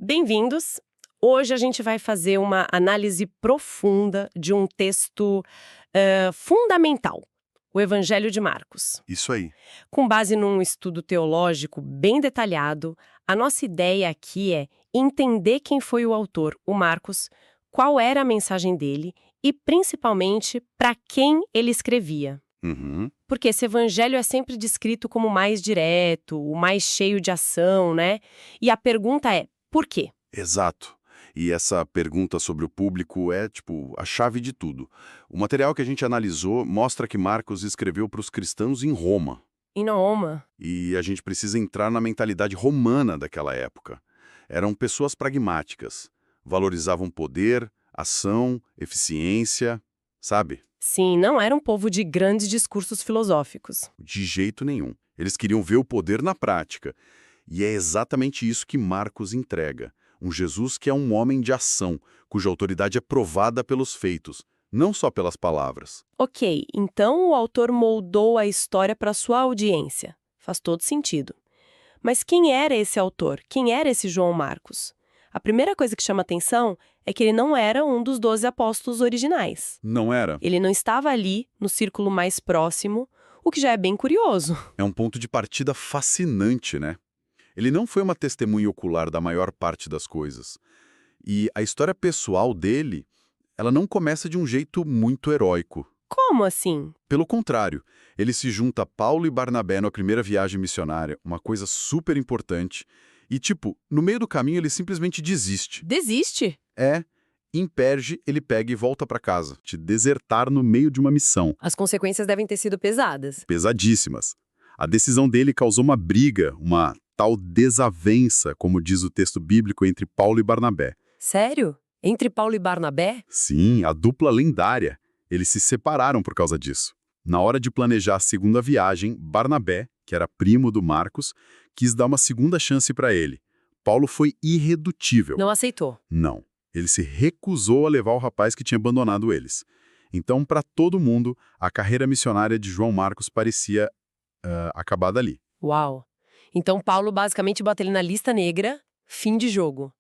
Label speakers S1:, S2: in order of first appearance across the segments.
S1: Bem-vindos! Hoje a gente vai fazer uma análise profunda de um texto fundamental, o Evangelho de Marcos.
S2: Isso aí.
S1: Com base num estudo teológico bem detalhado, a nossa ideia aqui é entender quem foi o autor, o Marcos, qual era a mensagem dele e, principalmente, para quem ele escrevia.
S2: Uhum.
S1: Porque esse evangelho é sempre descrito como o mais direto, o mais cheio de ação, né? E a pergunta é, por quê?
S2: Exato. E essa pergunta sobre o público é, a chave de tudo. O material que a gente analisou mostra que Marcos escreveu para os cristãos em Roma.
S1: Em Roma.
S2: E a gente precisa entrar na mentalidade romana daquela época. Eram pessoas pragmáticas. Valorizavam poder, ação, eficiência, sabe?
S1: Sim, não era um povo de grandes discursos filosóficos.
S2: De jeito nenhum. Eles queriam ver o poder na prática. E é exatamente isso que Marcos entrega. Um Jesus que é um homem de ação, cuja autoridade é provada pelos feitos, não só pelas palavras.
S1: Ok, então o autor moldou a história para sua audiência. Faz todo sentido. Mas quem era esse autor? Quem era esse João Marcos? A primeira coisa que chama atenção é que ele não era um dos 12 apóstolos originais.
S2: Não era?
S1: Ele não estava ali, no círculo mais próximo, o que já é bem curioso.
S2: É um ponto de partida fascinante, né? Ele não foi uma testemunha ocular da maior parte das coisas. E a história pessoal dele, ela não começa de um jeito muito heróico.
S1: Como assim?
S2: Pelo contrário, ele se junta a Paulo e Barnabé na primeira viagem missionária, uma coisa super importante, e no meio do caminho ele simplesmente desiste.
S1: Desiste?
S2: Em Perge ele pega e volta para casa, te desertar no meio de uma missão.
S1: As consequências devem ter sido pesadas.
S2: Pesadíssimas. A decisão dele causou uma briga, uma tal desavença, como diz o texto bíblico, entre Paulo e Barnabé.
S1: Sério? Entre Paulo e Barnabé?
S2: Sim, a dupla lendária. Eles se separaram por causa disso. Na hora de planejar a segunda viagem, Barnabé, que era primo do Marcos, quis dar uma segunda chance para ele. Paulo foi irredutível.
S1: Não aceitou.
S2: Não. Ele se recusou a levar o rapaz que tinha abandonado eles. Então, para todo mundo, a carreira missionária de João Marcos parecia acabada ali.
S1: Uau! Então Paulo basicamente bota ele na lista negra, fim de jogo.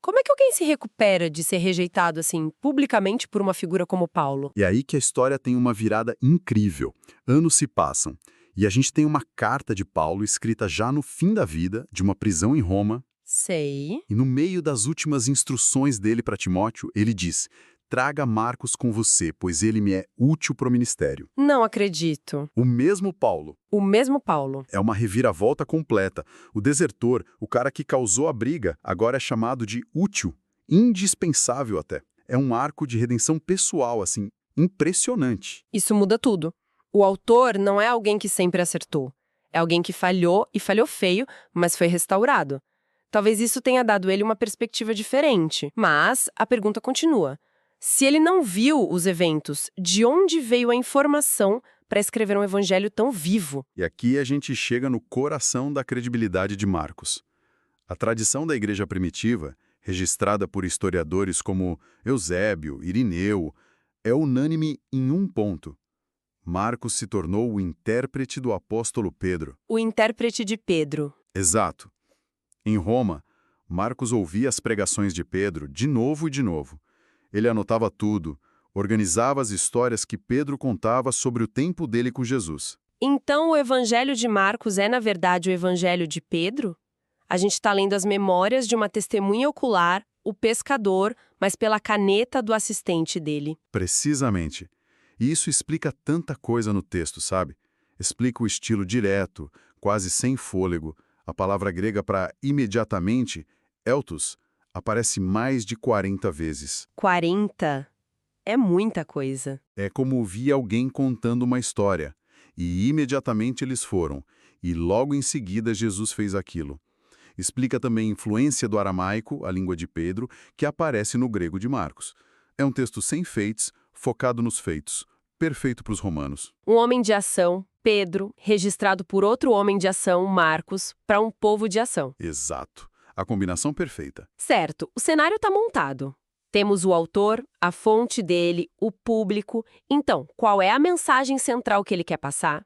S1: Como é que alguém se recupera de ser rejeitado assim, publicamente por uma figura como Paulo?
S2: E aí que a história tem uma virada incrível. Anos se passam, e a gente tem uma carta de Paulo escrita já no fim da vida, de uma prisão em Roma,
S1: Sei.
S2: e no meio das últimas instruções dele para Timóteo, ele diz: traga Marcos com você, pois ele me é útil para o ministério.
S1: Não acredito.
S2: O mesmo Paulo.
S1: O mesmo Paulo.
S2: É uma reviravolta completa. O desertor, o cara que causou a briga, agora é chamado de útil, indispensável até. É um arco de redenção pessoal, assim, impressionante.
S1: Isso muda tudo. O autor não é alguém que sempre acertou. É alguém que falhou e falhou feio, mas foi restaurado. Talvez isso tenha dado ele uma perspectiva diferente. Mas a pergunta continua. Se ele não viu os eventos, de onde veio a informação para escrever um evangelho tão vivo?
S2: E aqui a gente chega no coração da credibilidade de Marcos. A tradição da igreja primitiva, registrada por historiadores como Eusébio, Irineu, é unânime em um ponto. Marcos se tornou o intérprete do apóstolo Pedro.
S1: O intérprete de Pedro.
S2: Exato. Em Roma, Marcos ouvia as pregações de Pedro de novo e de novo. Ele anotava tudo, organizava as histórias que Pedro contava sobre o tempo dele com Jesus.
S1: Então o evangelho de Marcos é, na verdade, o evangelho de Pedro? A gente está lendo as memórias de uma testemunha ocular, o pescador, mas pela caneta do assistente dele.
S2: Precisamente. E isso explica tanta coisa no texto, sabe? Explica o estilo direto, quase sem fôlego. A palavra grega para imediatamente, eltos, aparece mais de 40 vezes.
S1: 40? É muita coisa.
S2: É como ouvir alguém contando uma história. E imediatamente eles foram. E logo em seguida Jesus fez aquilo. Explica também a influência do aramaico, a língua de Pedro, que aparece no grego de Marcos. É um texto sem feitos, focado nos feitos. Perfeito para os romanos.
S1: Um homem de ação, Pedro, registrado por outro homem de ação, Marcos, para um povo de ação.
S2: Exato. A combinação perfeita.
S1: Certo, o cenário está montado. Temos o autor, a fonte dele, o público. Então, qual é a mensagem central que ele quer passar?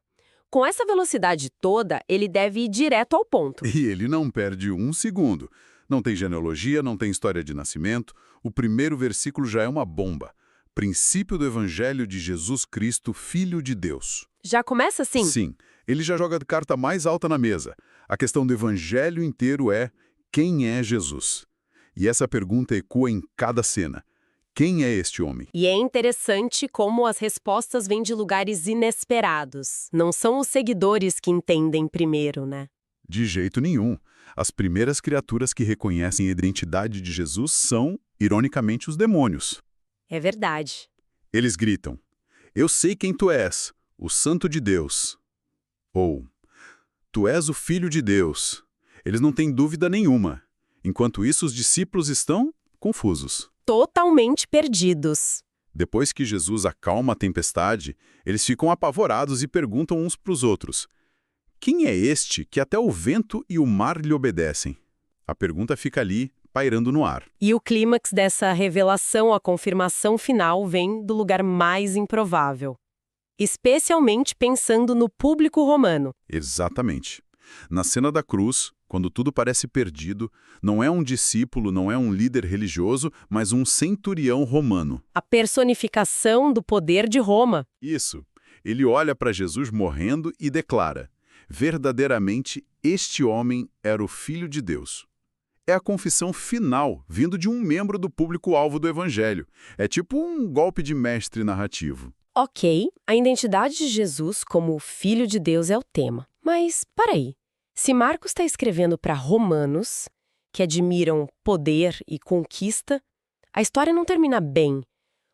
S1: Com essa velocidade toda, ele deve ir direto ao ponto.
S2: E ele não perde um segundo. Não tem genealogia, não tem história de nascimento. O primeiro versículo já é uma bomba. Princípio do Evangelho de Jesus Cristo, Filho de Deus.
S1: Já começa assim?
S2: Sim, ele já joga a carta mais alta na mesa. A questão do Evangelho inteiro é: quem é Jesus? E essa pergunta ecoa em cada cena. Quem é este homem?
S1: E é interessante como as respostas vêm de lugares inesperados. Não são os seguidores que entendem primeiro, né?
S2: De jeito nenhum. As primeiras criaturas que reconhecem a identidade de Jesus são, ironicamente, os demônios.
S1: É verdade.
S2: Eles gritam: "Eu sei quem tu és, o Santo de Deus." Ou: "Tu és o Filho de Deus." Eles não têm dúvida nenhuma. Enquanto isso, os discípulos estão confusos.
S1: Totalmente perdidos.
S2: Depois que Jesus acalma a tempestade, eles ficam apavorados e perguntam uns para os outros: "Quem é este que até o vento e o mar lhe obedecem?" A pergunta fica ali, pairando no ar.
S1: E o clímax dessa revelação, a confirmação final, vem do lugar mais improvável. Especialmente pensando no público romano.
S2: Exatamente. Na cena da cruz, quando tudo parece perdido, não é um discípulo, não é um líder religioso, mas um centurião romano.
S1: A personificação do poder de Roma.
S2: Isso. Ele olha para Jesus morrendo e declara: verdadeiramente, este homem era o Filho de Deus. É a confissão final, vindo de um membro do público-alvo do Evangelho. É tipo um golpe de mestre narrativo.
S1: Ok, a identidade de Jesus como Filho de Deus é o tema. Mas, peraí, se Marcos está escrevendo para romanos, que admiram poder e conquista, a história não termina bem.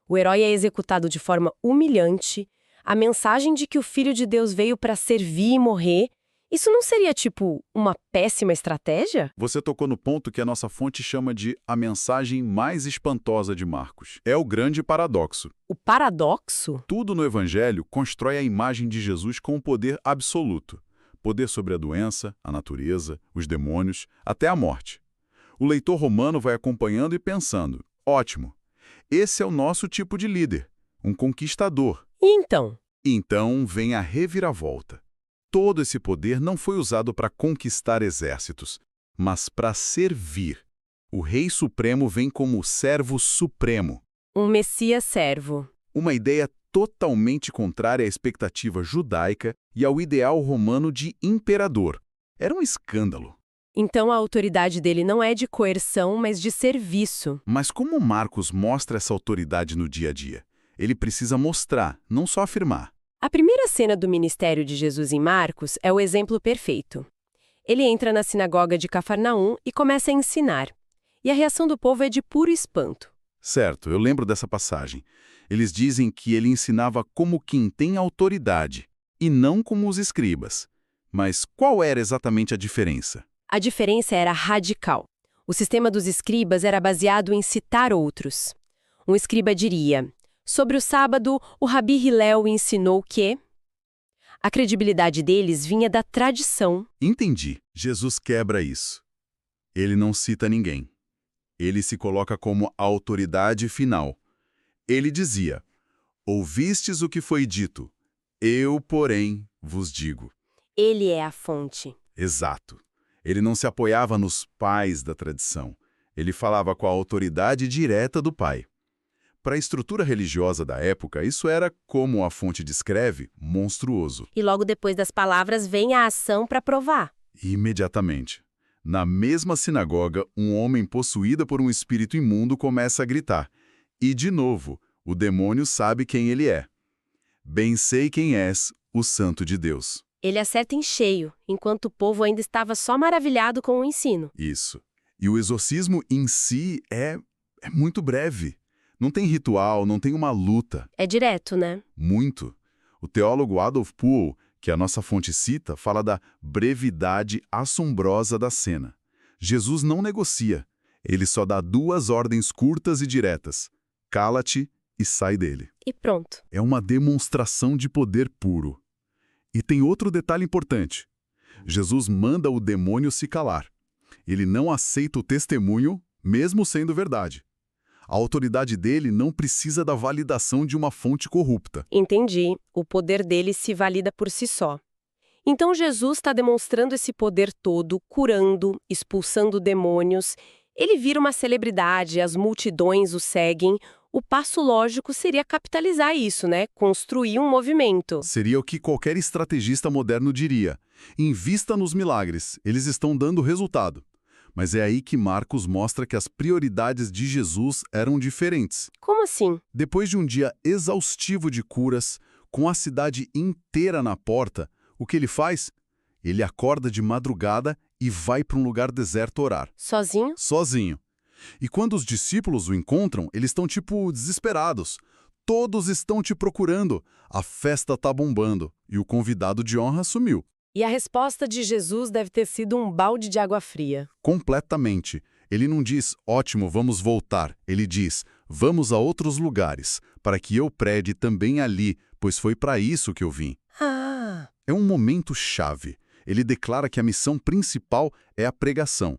S1: O herói é executado de forma humilhante, a mensagem de que o Filho de Deus veio para servir e morrer, isso não seria, tipo, uma péssima estratégia?
S2: Você tocou no ponto que a nossa fonte chama de a mensagem mais espantosa de Marcos. É o grande paradoxo.
S1: O paradoxo?
S2: Tudo no Evangelho constrói a imagem de Jesus com o poder absoluto. Poder sobre a doença, a natureza, os demônios, até a morte. O leitor romano vai acompanhando e pensando: ótimo, esse é o nosso tipo de líder, um conquistador.
S1: E então?
S2: Então vem a reviravolta. Todo esse poder não foi usado para conquistar exércitos, mas para servir. O Rei Supremo vem como o servo supremo.
S1: Um Messias servo.
S2: Uma ideia totalmente contrária à expectativa judaica e ao ideal romano de imperador. Era um escândalo.
S1: Então a autoridade dele não é de coerção, mas de serviço.
S2: Mas como Marcos mostra essa autoridade no dia a dia? Ele precisa mostrar, não só afirmar.
S1: A primeira cena do ministério de Jesus em Marcos é o exemplo perfeito. Ele entra na sinagoga de Cafarnaum e começa a ensinar. E a reação do povo é de puro espanto.
S2: Certo, eu lembro dessa passagem. Eles dizem que ele ensinava como quem tem autoridade, e não como os escribas. Mas qual era exatamente a diferença?
S1: A diferença era radical. O sistema dos escribas era baseado em citar outros. Um escriba diria: sobre o sábado, o Rabi Hillel ensinou que... A credibilidade deles vinha da tradição.
S2: Entendi. Jesus quebra isso. Ele não cita ninguém. Ele se coloca como a autoridade final. Ele dizia: ouvistes o que foi dito, eu, porém, vos digo.
S1: Ele é a fonte.
S2: Exato. Ele não se apoiava nos pais da tradição. Ele falava com a autoridade direta do pai. Para a estrutura religiosa da época, isso era, como a fonte descreve, monstruoso.
S1: E logo depois das palavras vem a ação para provar.
S2: Imediatamente. Na mesma sinagoga, um homem possuído por um espírito imundo começa a gritar. E, de novo, o demônio sabe quem ele é. Bem sei quem és, o Santo de Deus.
S1: Ele acerta em cheio, enquanto o povo ainda estava só maravilhado com o ensino.
S2: Isso. E o exorcismo em si é muito breve. Não tem ritual, não tem uma luta.
S1: É direto, né?
S2: Muito. O teólogo Adolf Poole, que a nossa fonte cita, fala da brevidade assombrosa da cena. Jesus não negocia. Ele só dá 2 ordens curtas e diretas. Cala-te e sai dele.
S1: E pronto.
S2: É uma demonstração de poder puro. E tem outro detalhe importante. Jesus manda o demônio se calar. Ele não aceita o testemunho, mesmo sendo verdade. A autoridade dele não precisa da validação de uma fonte corrupta.
S1: Entendi. O poder dele se valida por si só. Então Jesus está demonstrando esse poder todo, curando, expulsando demônios. Ele vira uma celebridade, as multidões o seguem. O passo lógico seria capitalizar isso, né? Construir um movimento.
S2: Seria o que qualquer estrategista moderno diria. Invista nos milagres, eles estão dando resultado. Mas é aí que Marcos mostra que as prioridades de Jesus eram diferentes.
S1: Como assim?
S2: Depois de um dia exaustivo de curas, com a cidade inteira na porta, o que ele faz? Ele acorda de madrugada e vai para um lugar deserto orar.
S1: Sozinho?
S2: Sozinho. E quando os discípulos o encontram, eles estão desesperados. Todos estão te procurando. A festa tá bombando. E o convidado de honra sumiu.
S1: E a resposta de Jesus deve ter sido um balde de água fria.
S2: Completamente. Ele não diz, ótimo, vamos voltar. Ele diz, vamos a outros lugares, para que eu pregue também ali, pois foi para isso que eu vim.
S1: Ah!
S2: É um momento chave. Ele declara que a missão principal é a pregação.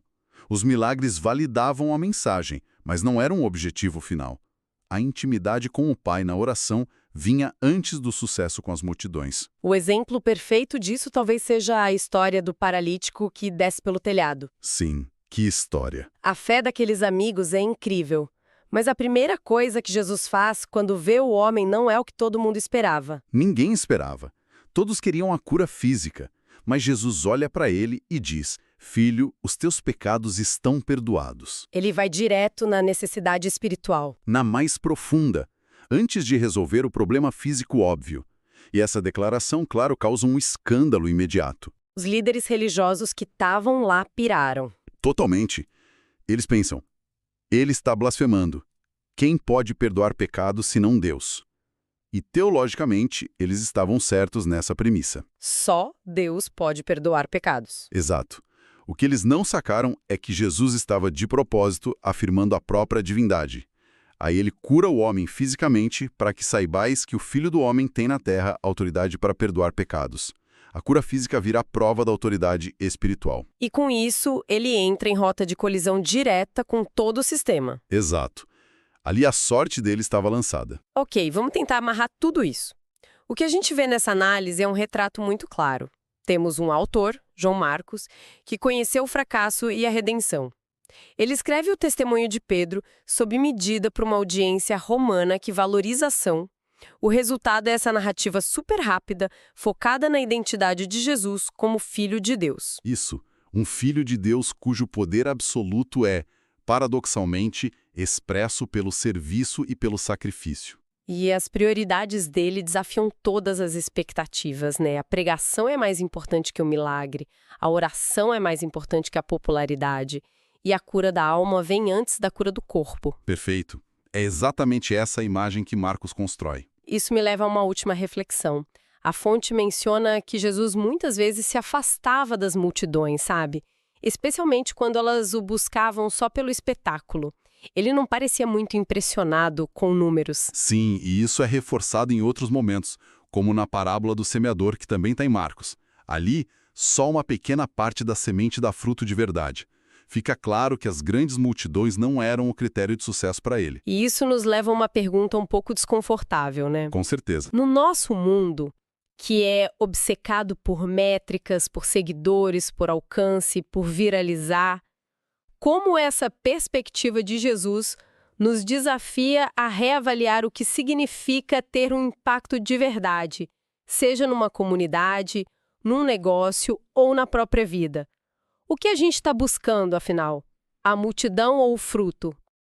S2: Os milagres validavam a mensagem, mas não eram o objetivo final. A intimidade com o Pai na oração vinha antes do sucesso com as multidões.
S1: O exemplo perfeito disso talvez seja a história do paralítico que desce pelo telhado.
S2: Sim, que história.
S1: A fé daqueles amigos é incrível. Mas a primeira coisa que Jesus faz quando vê o homem não é o que todo mundo esperava.
S2: Ninguém esperava. Todos queriam a cura física. Mas Jesus olha para ele e diz, filho, os teus pecados estão perdoados.
S1: Ele vai direto na necessidade espiritual.
S2: Na mais profunda, antes de resolver o problema físico óbvio. E essa declaração, claro, causa um escândalo imediato.
S1: Os líderes religiosos que estavam lá piraram.
S2: Totalmente. Eles pensam, ele está blasfemando. Quem pode perdoar pecados senão Deus? E, teologicamente, eles estavam certos nessa premissa.
S1: Só Deus pode perdoar pecados.
S2: Exato. O que eles não sacaram é que Jesus estava de propósito afirmando a própria divindade. Aí ele cura o homem fisicamente para que saibais que o Filho do Homem tem na terra autoridade para perdoar pecados. A cura física vira a prova da autoridade espiritual.
S1: E com isso, ele entra em rota de colisão direta com todo o sistema.
S2: Exato. Ali a sorte dele estava lançada.
S1: Ok, vamos tentar amarrar tudo isso. O que a gente vê nessa análise é um retrato muito claro. Temos um autor, João Marcos, que conheceu o fracasso e a redenção. Ele escreve o testemunho de Pedro sob medida para uma audiência romana que valoriza a ação. O resultado é essa narrativa super rápida, focada na identidade de Jesus como Filho de Deus.
S2: Isso, um Filho de Deus cujo poder absoluto é, paradoxalmente, expresso pelo serviço e pelo sacrifício.
S1: E as prioridades dele desafiam todas as expectativas, né? A pregação é mais importante que o milagre, a oração é mais importante que a popularidade, e a cura da alma vem antes da cura do corpo.
S2: Perfeito. É exatamente essa a imagem que Marcos constrói.
S1: Isso me leva a uma última reflexão. A fonte menciona que Jesus muitas vezes se afastava das multidões, sabe? Especialmente quando elas o buscavam só pelo espetáculo. Ele não parecia muito impressionado com números.
S2: Sim, e isso é reforçado em outros momentos, como na parábola do semeador, que também está em Marcos. Ali, só uma pequena parte da semente dá fruto de verdade. Fica claro que as grandes multidões não eram o critério de sucesso para ele.
S1: E isso nos leva a uma pergunta um pouco desconfortável, né?
S2: Com certeza.
S1: No nosso mundo, que é obcecado por métricas, por seguidores, por alcance, por viralizar, como essa perspectiva de Jesus nos desafia a reavaliar o que significa ter um impacto de verdade, seja numa comunidade, num negócio ou na própria vida. O que a gente está buscando, afinal? A multidão ou o fruto?